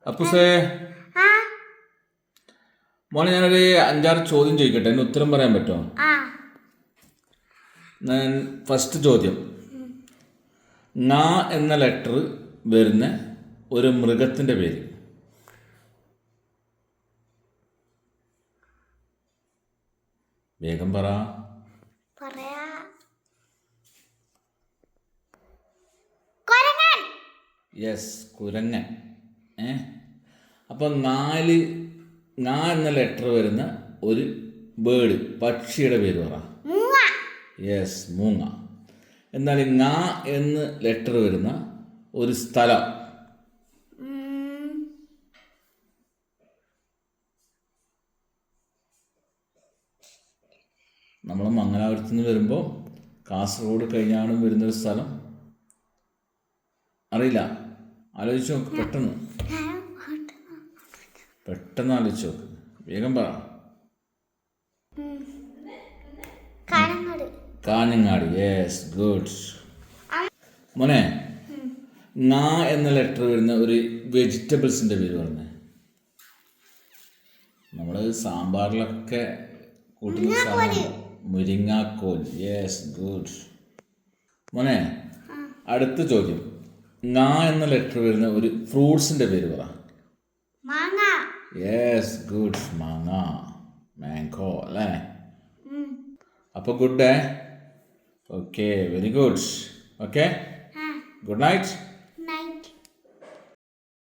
അപ്പുസേ ആ മോനെ ഞാനൊരു 5-6 ചോദ്യം ചോദിക്കട്ടെ, എന്നെ ഉത്തരം പറയാൻ പറ്റുമോ? ആ ഞാൻ ഫസ്റ്റ് ചോദ്യം, ങ എന്ന ലെറ്റർ വരുന്ന ഒരു മൃഗത്തിൻ്റെ പേര്. വേഗം പറ. പറയാ കൊരങ്ങൻ. യെസ്, കുരങ്ങൻ. അപ്പം ങ എന്ന ലെറ്റർ വരുന്ന ഒരു ബേർഡ്, പക്ഷിയുടെ പേര് പറ. മൂങ്ങ. യെസ്, മൂങ്ങ. എന്നാൽ ങ എന്ന് ലെറ്റർ വരുന്ന ഒരു സ്ഥലം. നമ്മൾ മംഗലാപുരത്ത് നിന്ന് വരുമ്പോൾ കാസർഗോഡ് കഴിഞ്ഞാണ് വരുന്നൊരു സ്ഥലം. അറിയില്ല, ആലോചിച്ച് നോക്ക്. പെട്ടെന്ന് ആലോചിച്ച് നോക്ക്. വേഗം പറ. കാഞ്ഞങ്ങാട്. Yes, good. മോനെ, ങ എന്ന ലെറ്റർ വരുന്ന ഒരു വെജിറ്റബിൾസിൻ്റെ പേര് പറഞ്ഞേ. നമ്മൾ സാമ്പാറിലൊക്കെ കൂട്ടുന്ന സാധനം. മുരിങ്ങാക്കോൽ. Yes, good. മോനെ, അടുത്ത ചോദ്യം, ങ എന്ന ലെറ്റർ വരുന്ന ഒരു ഫ്രൂട്ട്സിൻ്റെ പേര് പറ. മാങ്ങ. Yes, good. മാങ്ങ, മാംഗോ അല്ലേ? അപ്പോൾ good. Okay, very good. Okay, good night.